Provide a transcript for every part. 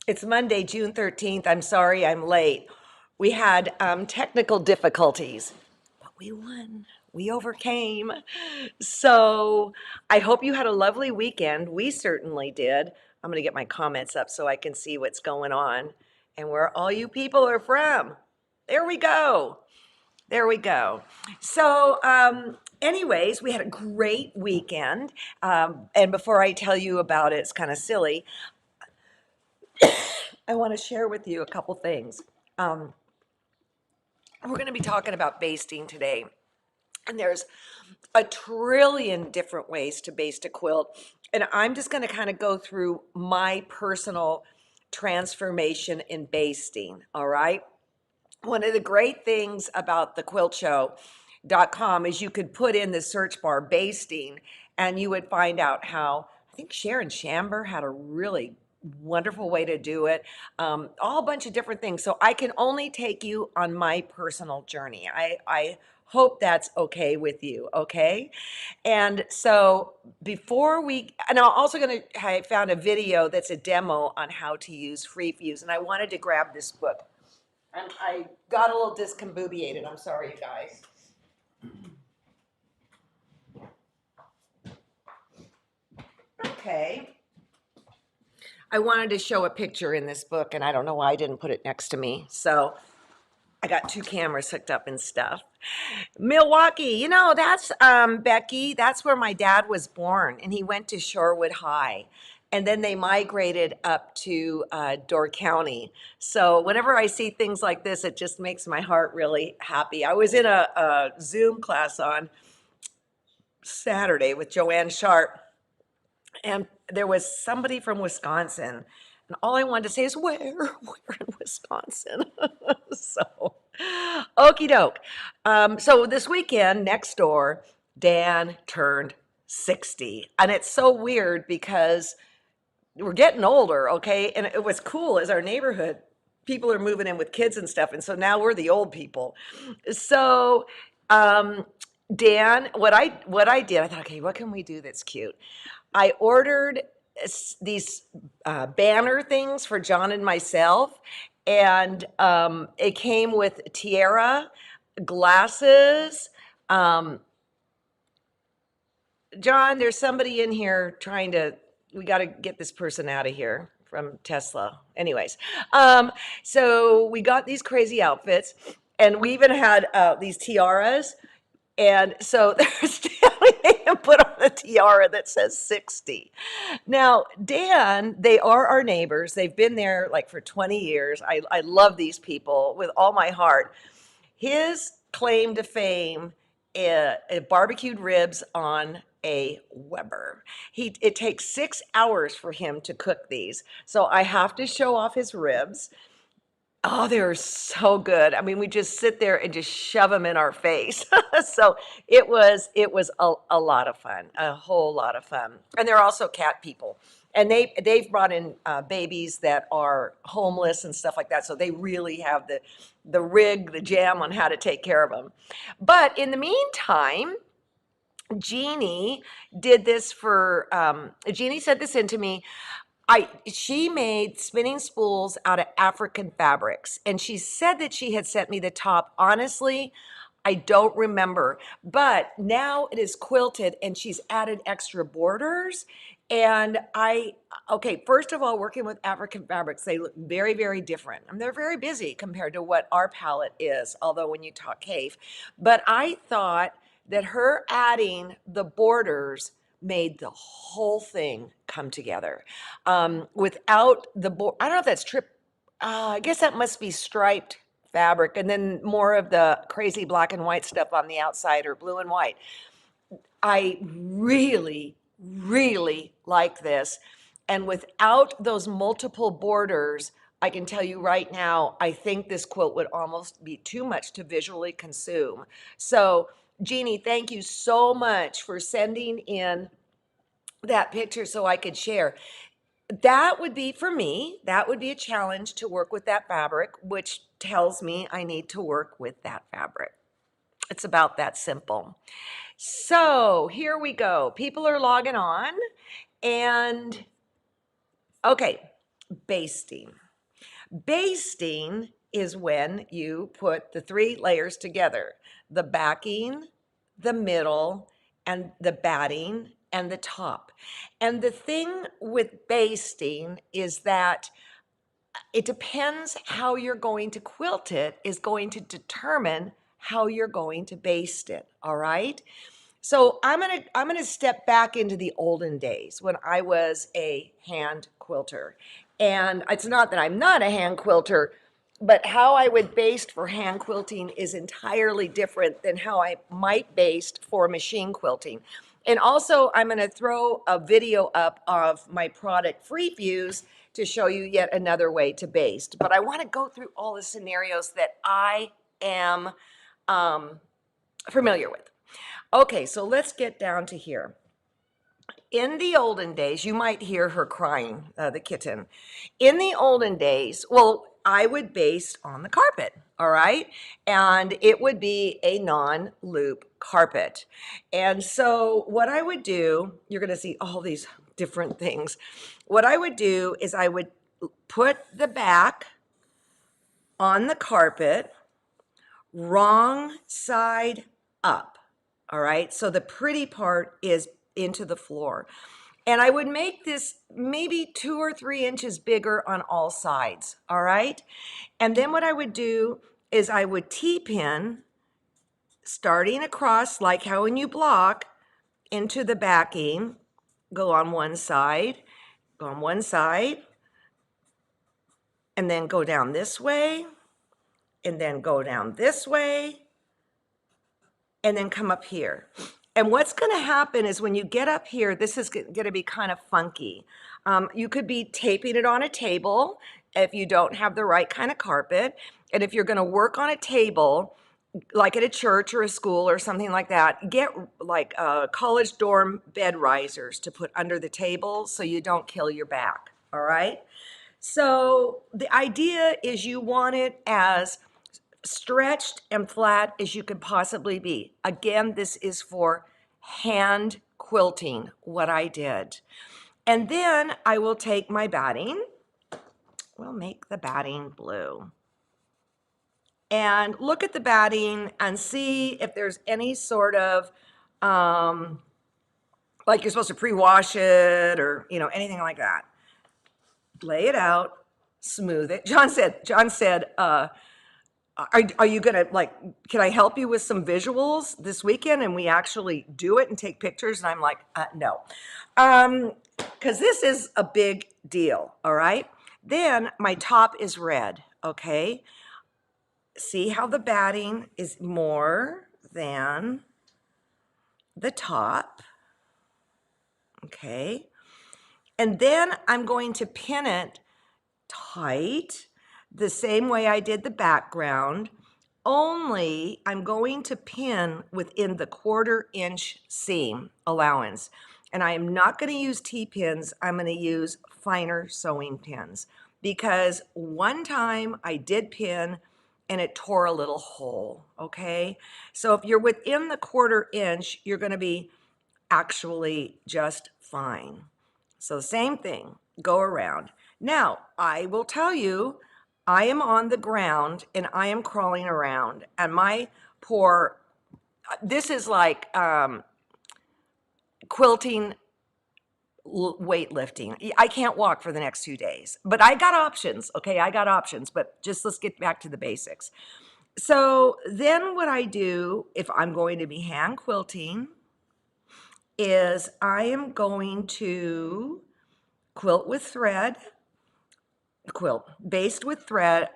It's Monday, June 13th. I'm sorry I'm late. We had technical difficulties, but we won. We overcame. So I hope you had a lovely weekend. We certainly did. I'm going to get my comments up so I can see what's going on and where all you people are from. There we go. There we go. So, anyways, we had a great weekend. And before I tell you about it, it's kind of silly. I want to share with you a couple things. Um, we're going to be talking about basting today. And there's a trillion different ways to baste a quilt. And I'm just going to kind of go through my personal transformation in basting. All right. One of the great things about the quiltshow.com is you could put in the search bar basting and you would find out how, I think Sharon Shamber had a really wonderful way to do it, all a bunch of different things. So I can only take you on my personal journey. I hope that's okay with you, okay? And so before and I'm also I found a video that's a demo on how to use Free Fuse, and I wanted to grab this book. And I got a little discombobulated. I'm sorry, you guys. Okay. I wanted to show a picture in this book, and I don't know why I didn't put it next to me. So I got two cameras hooked up and stuff. Milwaukee, that's Becky. That's where my dad was born, and he went to Shorewood High. And then they migrated up to Door County. So whenever I see things like this, it just makes my heart really happy. I was in a Zoom class on Saturday with Joanne Sharp, and there was somebody from Wisconsin. And all I wanted to say is, where in Wisconsin? So, okie doke. So this weekend, next door, Dan turned 60. And it's so weird because we're getting older, okay? And it was cool as our neighborhood, people are moving in with kids and stuff. And so now we're the old people. So, Dan, what I did, I thought, okay, what can we do that's cute? I ordered these banner things for John and myself, and it came with tiara, glasses. Um, John, there's somebody in here trying to. We got to get this person out of here from Tesla. Anyways, so we got these crazy outfits, and we even had these tiaras. And so there's they put on a tiara that says 60. Now, Dan, they are our neighbors. They've been there like for 20 years. I love these people with all my heart. His claim to fame is barbecued ribs on a Weber. It takes 6 hours for him to cook these. So I have to show off his ribs. Oh, they were so good. I mean, we just sit there and just shove them in our face. So it was a lot of fun, a whole lot of fun. And they're also cat people, and they've brought in babies that are homeless and stuff like that. So they really have the rig, the jam on how to take care of them. But in the meantime, Jeannie did this for Jeannie sent this in to me. She made spinning spools out of African fabrics, and she said that she had sent me the top. Honestly, I don't remember, but now it is quilted and she's added extra borders. And okay, first of all, working with African fabrics, they look very, very different. And they're very busy compared to what our palette is, although when you talk cave. But I thought that her adding the borders made the whole thing come together. Without the board, I don't know if that's I guess that must be striped fabric, and then more of the crazy black and white stuff on the outside, or blue and white. I really, really like this. And without those multiple borders, I can tell you right now, I think this quilt would almost be too much to visually consume. So, Jeannie, thank you so much for sending in that picture so I could share. That would be, for me, that would be a challenge to work with that fabric, which tells me I need to work with that fabric. It's about that simple. So here we go. People are logging on, and Okay, basting. Basting is when you put the 3 layers together: the backing, the middle, and the batting, and the top. And the thing with basting is that it depends how you're going to quilt it, is going to determine how you're going to baste it. All right. So I'm gonna step back into the olden days when I was a hand quilter. And it's not that I'm not a hand quilter, but how I would baste for hand quilting is entirely different than how I might baste for machine quilting. And also, I'm going to throw a video up of my product Free Fuse to show you yet another way to baste. But I want to go through all the scenarios that I am familiar with. Okay, so let's get down to here. In the olden days, you might hear her crying, the kitten. In the olden days, well, I would baste on the carpet, all right? And it would be a non-loop carpet. And so what I would do, you're going to see all these different things. What I would do is I would put the back on the carpet, wrong side up. All right. So the pretty part is into the floor. And I would make this maybe 2 or 3 inches bigger on all sides. All right. And then what I would do is I would T-pin starting across, like how when you block, into the backing, go on one side, and then go down this way, and then go down this way, and then come up here. And what's going to happen is when you get up here, this is going to be kind of funky. You could be taping it on a table if you don't have the right kind of carpet. And if you're going to work on a table, like at a church or a school or something like that, get like college dorm bed risers to put under the table so you don't kill your back. All right. So the idea is you want it as stretched and flat as you could possibly be. Again, this is for hand quilting, what I did. And then I will take my batting. We'll make the batting blue. And look at the batting and see if there's any sort of, like you're supposed to pre-wash it or, anything like that. Lay it out, smooth it. John said, are you gonna, like, can I help you with some visuals this weekend and we actually do it and take pictures? And I'm like, no, because this is a big deal. All right. Then my top is red. Okay. See how the batting is more than the top. Okay. And then I'm going to pin it tight the same way I did the background, only I'm going to pin within the 1/4 inch seam allowance. And I am not going to use T-pins. I'm going to use finer sewing pins because one time I did pin and it tore a little hole. Okay. So if you're within the 1/4 inch, you're going to be actually just fine. So same thing, go around. Now, I will tell you, I am on the ground and I am crawling around and my poor, this is like quilting weightlifting. I can't walk for the next 2 days, but I got options. Okay, I got options, but just let's get back to the basics. So then what I do if I'm going to be hand quilting is I am going to baste with thread,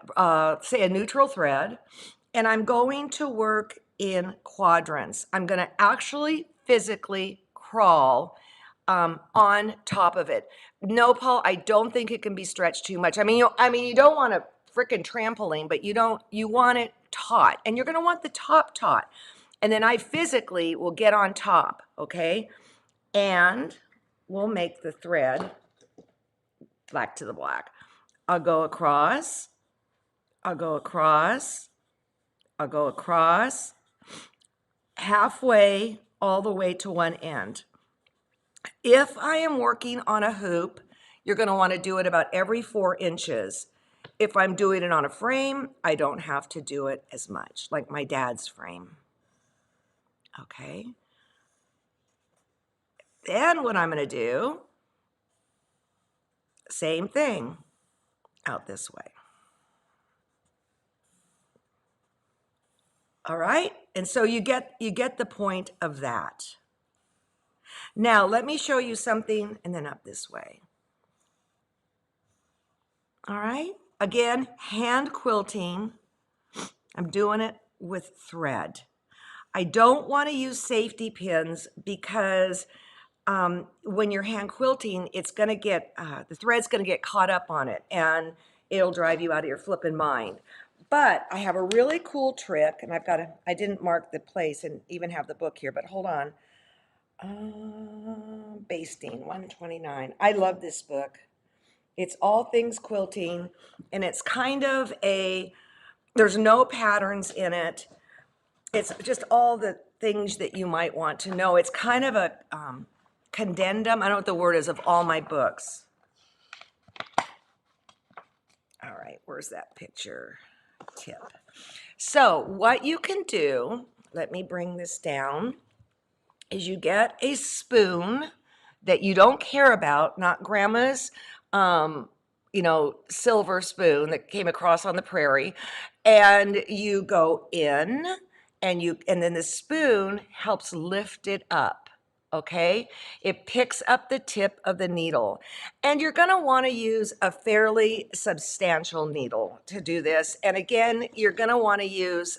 say a neutral thread, and I'm going to work in quadrants. I'm going to actually physically crawl on top of it. No, Paul, I don't think it can be stretched too much. I mean, you don't want a freaking trampoline, but you want it taut, and you're going to want the top taut. And then I physically will get on top, okay? And we'll make the thread black to the black. I'll go across, I'll go across, I'll go across, halfway all the way to one end. If I am working on a hoop, You're going to want to do it about every 4 inches. If I'm doing it on a frame, I don't have to do it as much, like my dad's frame. Okay. Then what I'm going to do, same thing, out this way. All right? And so you get the point of that. Now, let me show you something, and then up this way. All right? Again, hand quilting. I'm doing it with thread. I don't want to use safety pins because when you're hand quilting, it's going to get, the thread's going to get caught up on it, and it'll drive you out of your flipping mind. But I have a really cool trick, and I didn't mark the place and even have the book here, but hold on. Basting, 129. I love this book. It's all things quilting, and it's kind of there's no patterns in it. It's just all the things that you might want to know. It's kind of a condendum, I don't know what the word is, of all my books. All right, where's that picture tip? So what you can do, let me bring this down, is you get a spoon that you don't care about, not grandma's, silver spoon that came across on the prairie, and you go in, and then the spoon helps lift it up. Okay, it picks up the tip of the needle, and you're going to want to use a fairly substantial needle to do this. And again, you're going to want to use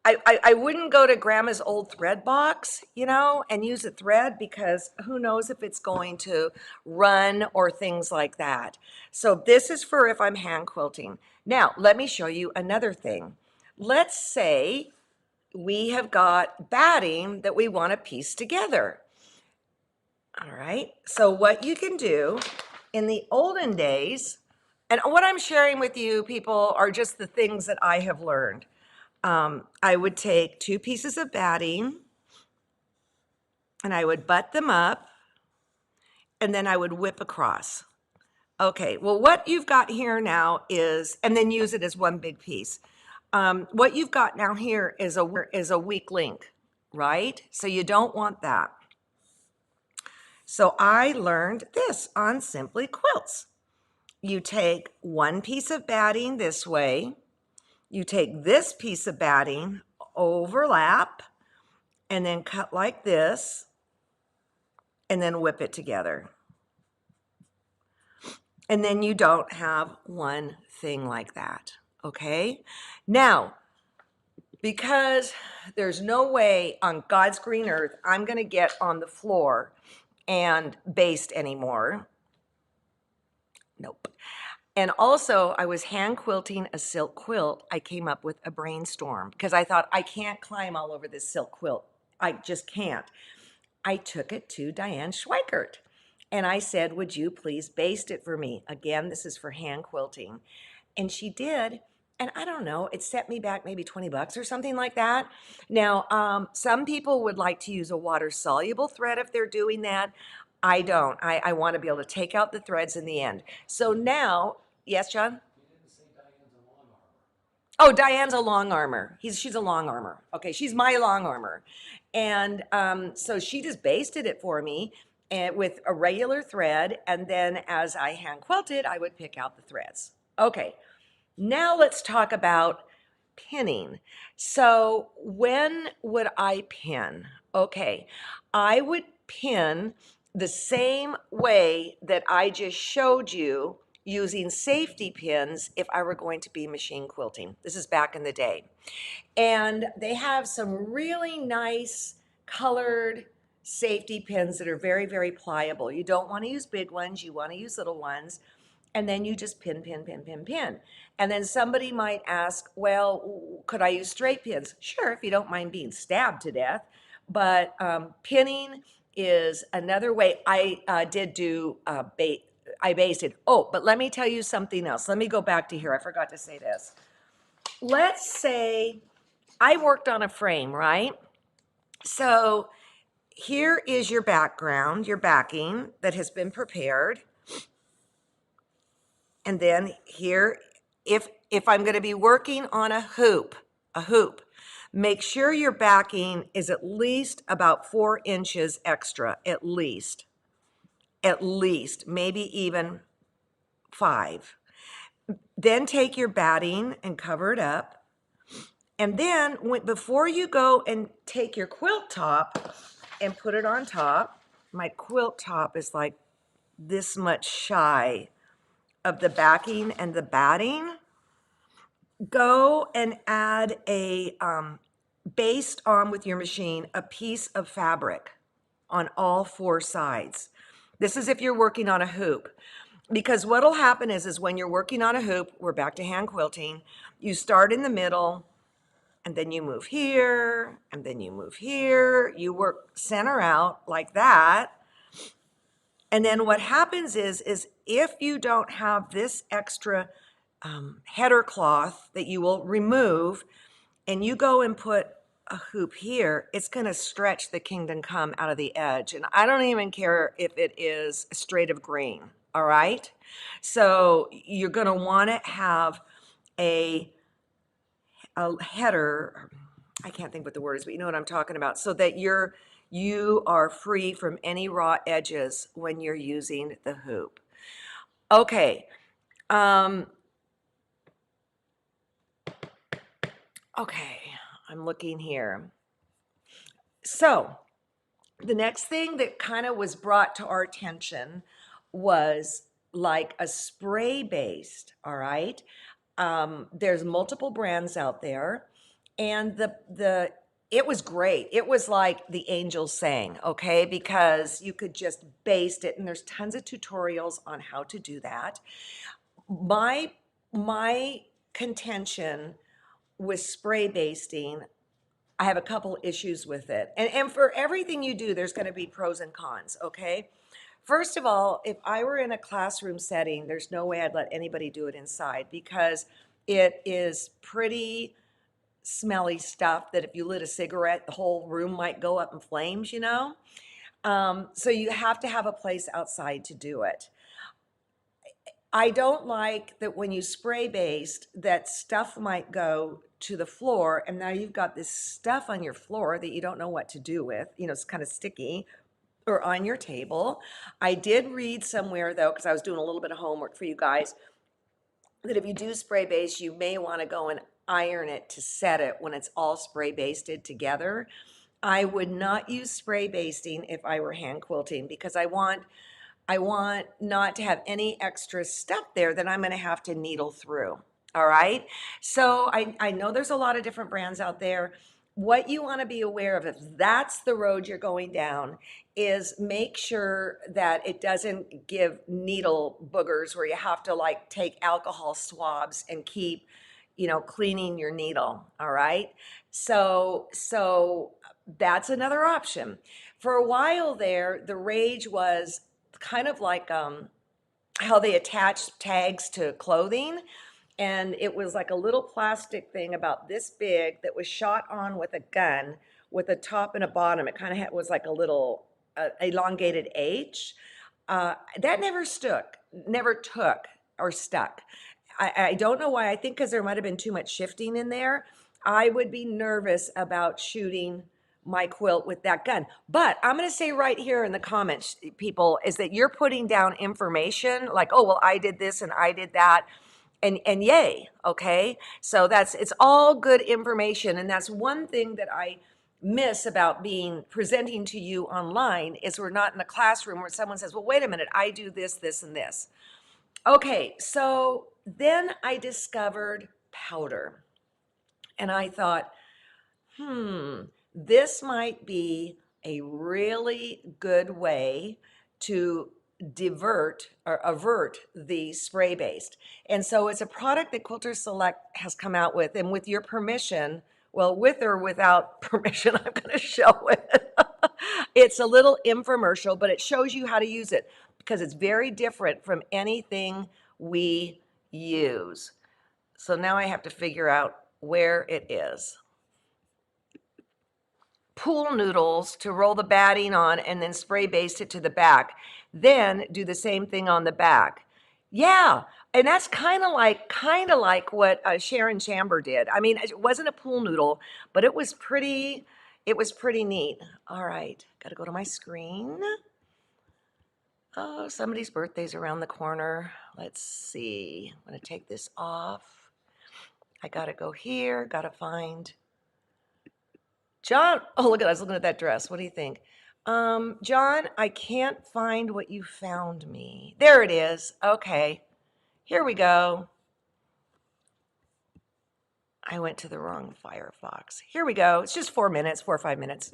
I wouldn't go to grandma's old thread box, and use a thread, because who knows if it's going to run or things like that. So this is for if I'm hand quilting. Now, let me show you another thing. Let's say we have got batting that we want to piece together. All right, so what you can do in the olden days, and what I'm sharing with you people are just the things that I have learned. I would take 2 pieces of batting, and I would butt them up, and then I would whip across. Okay, well, what you've got here now is, and then use it as one big piece. What you've got now here is a weak link, right? So you don't want that. So I learned this on Simply Quilts. You take 1 piece of batting this way, you take this piece of batting, overlap, and then cut like this, and then whip it together. And then you don't have one thing like that, okay? Now, because there's no way on God's green earth I'm gonna get on the floor and baste anymore. Nope. And also, I was hand quilting a silk quilt. I came up with a brainstorm because I thought, I can't climb all over this silk quilt. I just can't. I took it to Diane Schweikert, and I said, would you please baste it for me? Again, this is for hand quilting. And she did, and I don't know, it set me back maybe 20 bucks or something like that. Now, some people would like to use a water-soluble thread if they're doing that. I don't. I want to be able to take out the threads in the end. So now, yes, John? Oh, Diane's a long armor. She's a long armor. Okay, she's my long armor. And so she just basted it for me with a regular thread. And then as I hand quilted, I would pick out the threads. Okay, now let's talk about pinning. So when would I pin? Okay, I would pin the same way that I just showed you, using safety pins if I were going to be machine quilting. This is back in the day. And they have some really nice colored safety pins that are very, very pliable. You don't want to use big ones, you want to use little ones. And then you just pin, pin, pin, pin, pin. And then somebody might ask, well, could I use straight pins? Sure, if you don't mind being stabbed to death. But pinning is another way. I did do I basted. Oh, but let me tell you something else. Let me go back to here. I forgot to say this. Let's say I worked on a frame, right? So here is your background, your backing that has been prepared. And then here, if I'm going to be working on a hoop, make sure your backing is at least about 4 inches extra, at least, maybe even 5. Then take your batting and cover it up. And then before you go and take your quilt top and put it on top, my quilt top is like this much shy of the backing and the batting. Go and add baste on with your machine a piece of fabric on all 4 sides. This is if you're working on a hoop. Because what'll happen is when you're working on a hoop, we're back to hand quilting, you start in the middle, and then you move here, and then you move here. You work center out like that. And then what happens is if you don't have this extra header cloth that you will remove, and you go and put a hoop here, it's going to stretch the kingdom come out of the edge. And I don't even care if it is a straight of green, all right? So you're going to want to have a header, I can't think what the word is, but you know what I'm talking about, so that you are free from any raw edges when you're using the hoop. Okay. Okay, I'm looking here. So the next thing that kind of was brought to our attention was like a spray based, all right? There's multiple brands out there, and it was great. It was like the angels sang, okay? Because you could just baste it, and there's tons of tutorials on how to do that. My contention with spray basting, I have a couple issues with it. And for everything you do, there's going to be pros and cons, okay? First of all, if I were in a classroom setting, there's no way I'd let anybody do it inside because it is pretty smelly stuff that if you lit a cigarette, the whole room might go up in flames, you know? So you have to have a place outside to do it. I don't like that when you spray baste that stuff might go to the floor and now you've got this stuff on your floor that you don't know what to do with. You know, it's kind of sticky, or on your table. I did read somewhere though, because I was doing a little bit of homework for you guys, that if you do spray baste, you may want to go and iron it to set it when it's all spray basted together. I would not use spray basting if I were hand quilting because I want not to have any extra stuff there that I'm going to have to needle through. All right. So I know there's a lot of different brands out there. What you want to be aware of, if that's the road you're going down, is make sure that it doesn't give needle boogers where you have to like take alcohol swabs and keep, cleaning your needle. All right. So that's another option. For a while there, the rage was kind of like how they attach tags to clothing. And it was like a little plastic thing about this big that was shot on with a gun with a top and a bottom. It kind of was like a little elongated H. That never took or stuck. I don't know why. I think because there might have been too much shifting in there. I would be nervous about shooting my quilt with that gun. But I'm going to say right here in the comments, people, is that you're putting down information like, oh, well, I did this and I did that. And yay, okay? So it's all good information. And that's one thing that I miss about presenting to you online is we're not in a classroom where someone says, well, wait a minute, I do this, this, and this. Okay, so then I discovered powder. And I thought, this might be a really good way to avert the spray based. And so it's a product that Quilter Select has come out with, and with your permission, well, with or without permission, I'm going to show it. It's a little infomercial, but it shows you how to use it because it's very different from anything we use. So now I have to figure out where it is. Pool noodles to roll the batting on and then spray baste it to the back. Then do the same thing on the back. Yeah, and that's kind of like what Sharon Chamber did. I mean, it wasn't a pool noodle, but it was pretty neat. All right, got to go to my screen. Oh, somebody's birthday's around the corner. Let's see. I'm gonna take this off. I gotta go here. Gotta find John. Oh, look at I was looking at that dress. What do you think? John, I can't find what you found me. There it is. Okay. Here we go. I went to the wrong Firefox. Here we go. It's just 4 minutes, 4 or 5 minutes.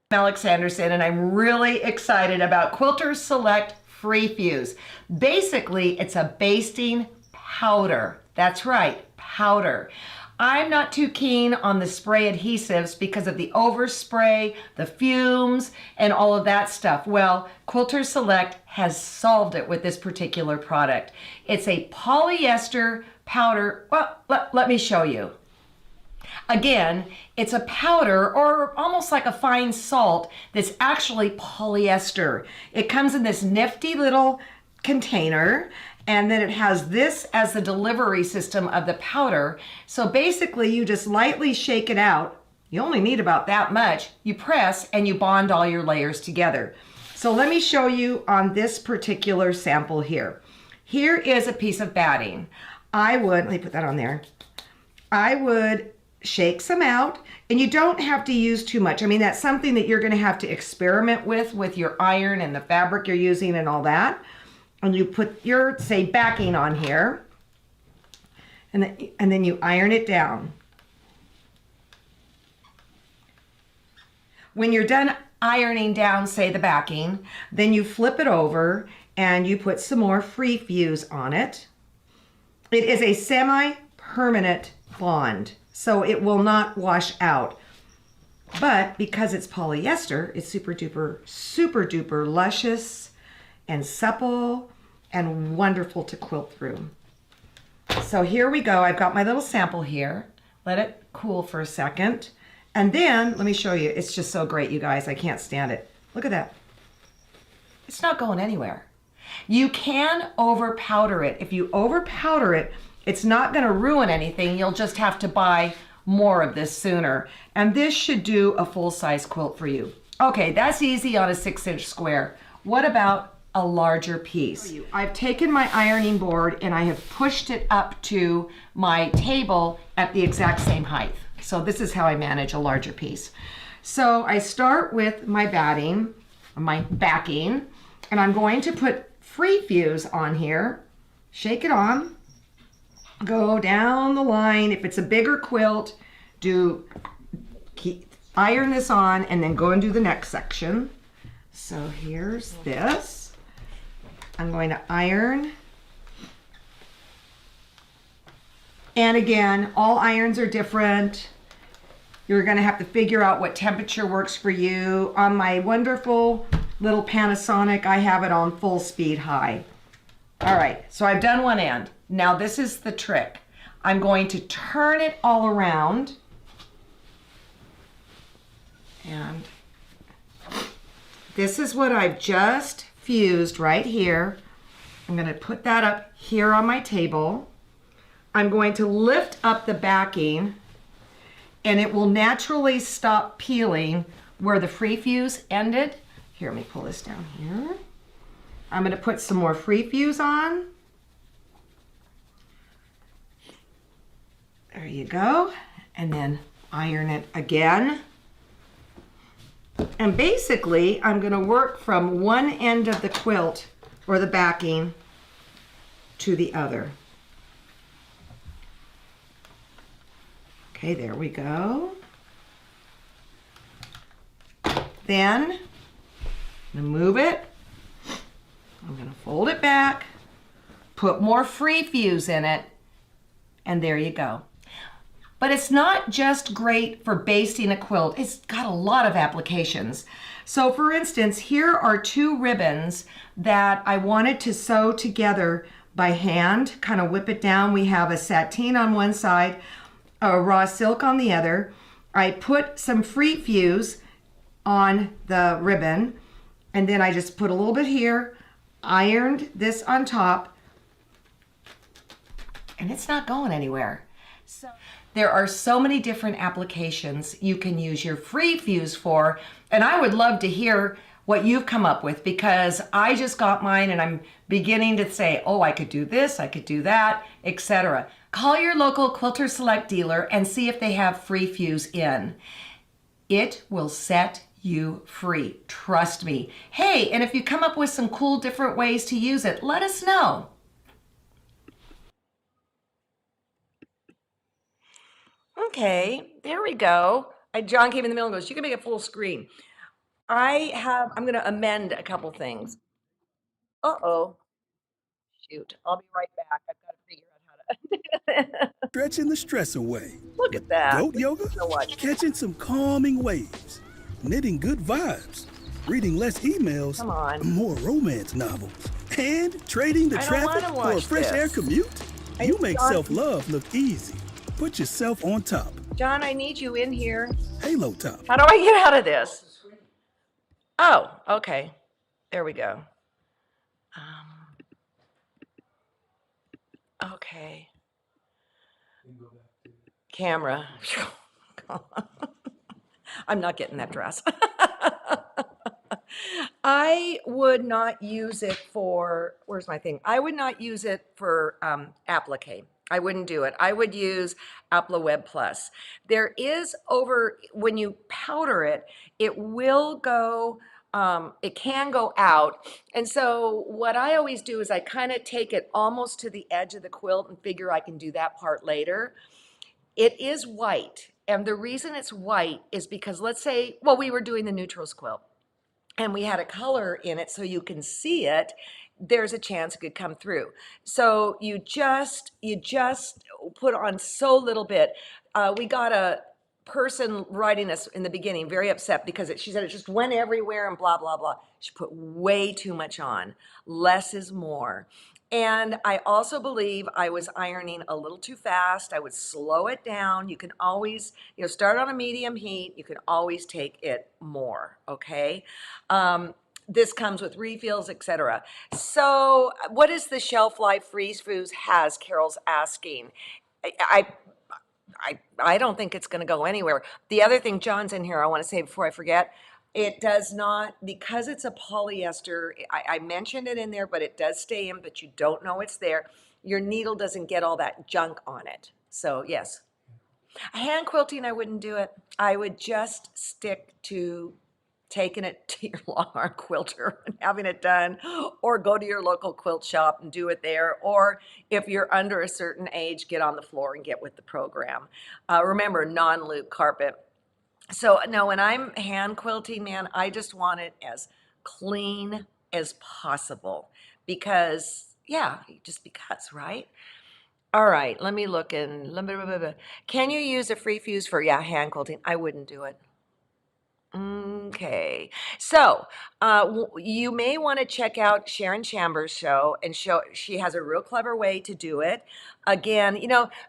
I'm Alex Anderson, and I'm really excited about Quilters Select Free Fuse. Basically, it's a basting powder. That's right, powder. I'm not too keen on the spray adhesives because of the overspray, the fumes, and all of that stuff. Well, Quilters Select has solved it with this particular product. It's a polyester powder. Well, let me show you. Again, it's a powder or almost like a fine salt that's actually polyester. It comes in this nifty little container, and then it has this as the delivery system of the powder. So basically you just lightly shake it out. You only need about that much. You press and you bond all your layers together. So let me show you on this particular sample here. Here is a piece of batting. Let me put that on there. I would shake some out, and you don't have to use too much. I mean, that's something that you're going to have to experiment with your iron and the fabric you're using and all that. And you put your, say, backing on here, and then you iron it down. When you're done ironing down, say, the backing, then you flip it over and you put some more free fuse on it. It is a semi-permanent bond, so it will not wash out. But because it's polyester, it's super duper luscious and supple and wonderful to quilt through. So here we go. I've got my little sample here. Let it cool for a second. And then, let me show you. It's just so great, you guys. I can't stand it. Look at that. It's not going anywhere. You can over powder it. If you over powder it, it's not going to ruin anything. You'll just have to buy more of this sooner. And this should do a full-size quilt for you. Okay, that's easy on a 6-inch square. What about a larger piece? I've taken my ironing board and I have pushed it up to my table at the exact same height. So this is how I manage a larger piece. So I start with my backing, and I'm going to put free fuse on here. Shake it on. Go down the line. If it's a bigger quilt, iron this on and then go and do the next section. So here's this. I'm going to iron. And again, all irons are different. You're going to have to figure out what temperature works for you. On my wonderful little Panasonic, I have it on full speed high. All right, so I've done one end. Now this is the trick. I'm going to turn it all around. And this is what I've just fused right here. I'm going to put that up here on my table. I'm going to lift up the backing, and it will naturally stop peeling where the free fuse ended. Here, let me pull this down here. I'm going to put some more free fuse on. There you go. And then iron it again. And basically, I'm going to work from one end of the quilt or the backing to the other. Okay, there we go. Then I'm going to move it. I'm going to fold it back, put more free fuse in it, and there you go. But it's not just great for basting a quilt. It's got a lot of applications. So for instance, here are 2 ribbons that I wanted to sew together by hand, kind of whip it down. We have a sateen on one side, a raw silk on the other. I put some free fuse on the ribbon, and then I just put a little bit here, ironed this on top, and it's not going anywhere. So there are so many different applications you can use your free fuse for, and I would love to hear what you've come up with, because I just got mine and I'm beginning to say, oh, I could do this, I could do that, etc. Call your local Quilter Select dealer and see if they have free fuse in. It will set you free, trust me. Hey, and if you come up with some cool different ways to use it, let us know. Okay, there we go. John came in the middle and goes, you can make it full screen. I'm going to amend a couple things. Uh-oh. Shoot, I'll be right back. I've got to figure out how to. Stretching the stress away. Look With at that. goat yoga, So watch. catching some calming waves, knitting good vibes, reading less emails, Come on. more romance novels, and trading the I don't traffic wanna for a watch fresh air this. commute. I You need make John- self-love look easy. Put yourself on top. John, I need you in here. Halo top. How do I get out of this? Oh, okay. There we go. Okay. Camera. I'm not getting that dress. I would not use it for, where's my thing? I would not use it for applique. I wouldn't do it. I would use Apple Web Plus. There is when you powder it, it will go, it can go out. And so what I always do is I kind of take it almost to the edge of the quilt and figure I can do that part later. It is white. And the reason it's white is because, let's say, well, we were doing the neutrals quilt and we had a color in it so you can see it, there's a chance it could come through. So you just put on so little bit. We got a person writing us in the beginning very upset because she said it just went everywhere and blah, blah, blah. She put way too much on. Less is more. And I also believe I was ironing a little too fast. I would slow it down. You can always, start on a medium heat. You can always take it more, okay? This comes with refills, etc. So what is the shelf life Freeze Fuse has? Carol's asking. I, I don't think it's going to go anywhere. The other thing, John's in here, I want to say before I forget, it does not, because it's a polyester, I mentioned it in there, but it does stay in, but you don't know it's there. Your needle doesn't get all that junk on it. So yes. Hand quilting, I wouldn't do it. I would just stick to taking it to your long arm quilter and having it done, or go to your local quilt shop and do it there, or if you're under a certain age, get on the floor and get with the program. Remember, non-loop carpet. So no, when I'm hand quilting, man, I just want it as clean as possible because, yeah, just because, right? All right, let me look in. Can you use a free fuse for, yeah, hand quilting? I wouldn't do it. Okay, so you may want to check out Sharon Chambers' show, and she has a real clever way to do it. Again,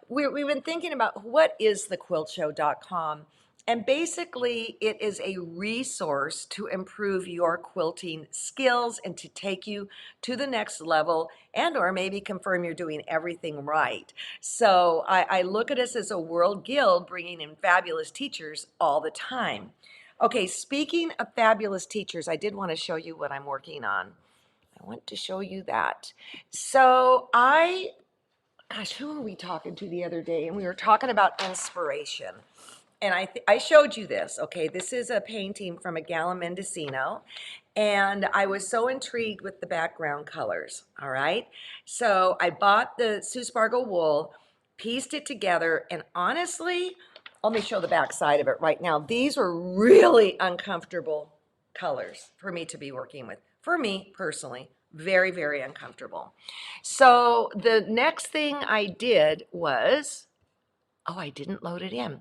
we've been thinking about what is thequiltshow.com, and basically it is a resource to improve your quilting skills and to take you to the next level, and or maybe confirm you're doing everything right. So I look at us as a world guild bringing in fabulous teachers all the time. Okay, speaking of fabulous teachers, I did want to show you what I'm working on. I want to show you that. So gosh, who were we talking to the other day? And we were talking about inspiration. And I showed you this, okay? This is a painting from a Gala Mendocino. And I was so intrigued with the background colors, all right? So I bought the Sue Spargo wool, pieced it together, and honestly, let me show the back side of it right now. These were really uncomfortable colors for me to be working with. For me personally, very, very uncomfortable. So the next thing I did was, oh, I didn't load it in.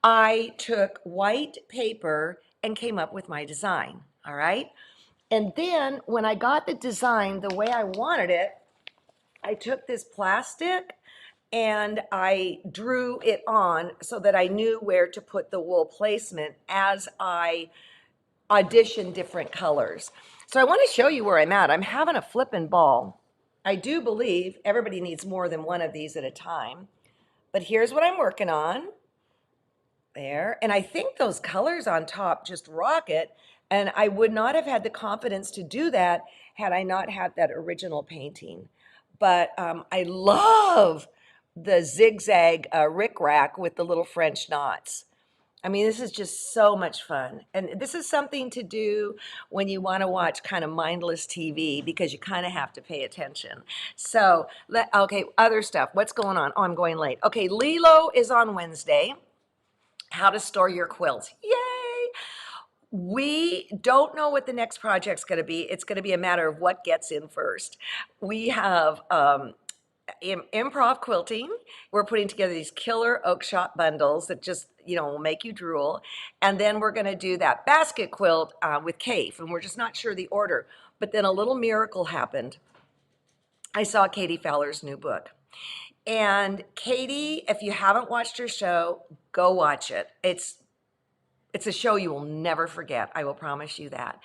I took white paper and came up with my design, all right? And then when I got the design the way I wanted it, I took this plastic and I drew it on so that I knew where to put the wool placement as I auditioned different colors. So I want to show you where I'm at. I'm having a flippin' ball. I do believe everybody needs more than one of these at a time. But here's what I'm working on. There. And I think those colors on top just rock it. And I would not have had the confidence to do that had I not had that original painting. But I love the zigzag rickrack with the little French knots. I mean, this is just so much fun. And this is something to do when you want to watch kind of mindless TV because you kind of have to pay attention. So, okay, other stuff. What's going on? Oh, I'm going late. Okay, Lilo is on Wednesday. How to store your quilt. Yay! We don't know what the next project's going to be. It's going to be a matter of what gets in first. We have improv quilting. We're putting together these killer oak shop bundles that just, will make you drool. And then we're going to do that basket quilt with Cave, and we're just not sure the order. But then a little miracle happened. I saw Katie Fowler's new book. And Katie, if you haven't watched her show, go watch it. It's a show you will never forget. I will promise you that.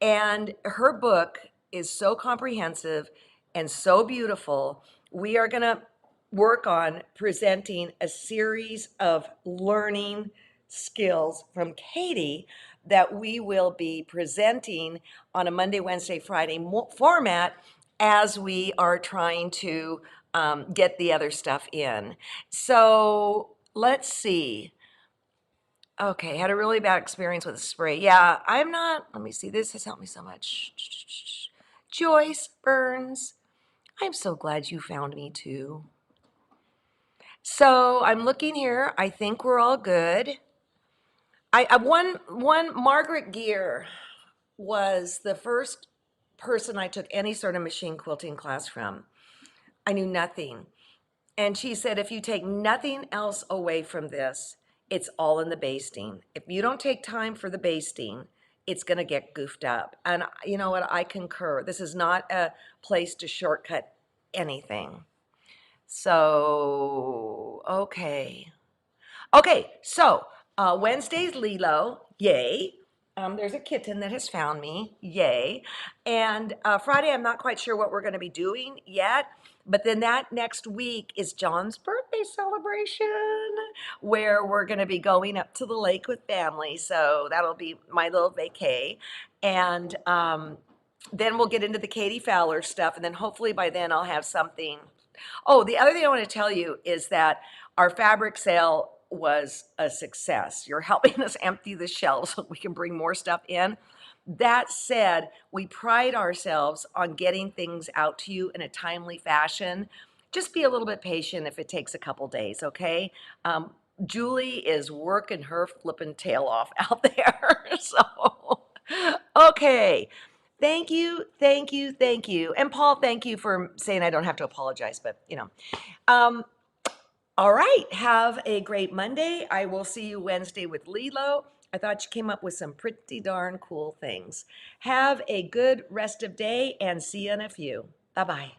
And her book is so comprehensive and so beautiful. We are going to work on presenting a series of learning skills from Katie that we will be presenting on a Monday, Wednesday, Friday format as we are trying to get the other stuff in. So let's see. Okay, had a really bad experience with a spray. Yeah, I'm not, let me see, this has helped me so much. Joyce Burns, I'm so glad you found me too. So I'm looking here. I think we're all good. One Margaret Gear was the first person I took any sort of machine quilting class from. I knew nothing. And she said, if you take nothing else away from this, it's all in the basting. If you don't take time for the basting, it's going to get goofed up. And you know what? I concur. This is not a place to shortcut anything. So, okay. Okay, so Wednesday's Lilo, yay. There's a kitten that has found me, yay. And Friday, I'm not quite sure what we're going to be doing yet. But then that next week is John's birthday celebration, where we're going to be going up to the lake with family. So that'll be my little vacay. And then we'll get into the Katie Fowler stuff. And then hopefully by then I'll have something. Oh, the other thing I want to tell you is that our fabric sale was a success. You're helping us empty the shelves so we can bring more stuff in. That said, we pride ourselves on getting things out to you in a timely fashion. Just be a little bit patient if it takes a couple days, okay? Julie is working her flipping tail off out there. So, okay. Thank you, thank you, thank you. And Paul, thank you for saying I don't have to apologize, but all right, have a great Monday. I will see you Wednesday with Lilo. I thought you came up with some pretty darn cool things. Have a good rest of day and see you in a few. Bye-bye.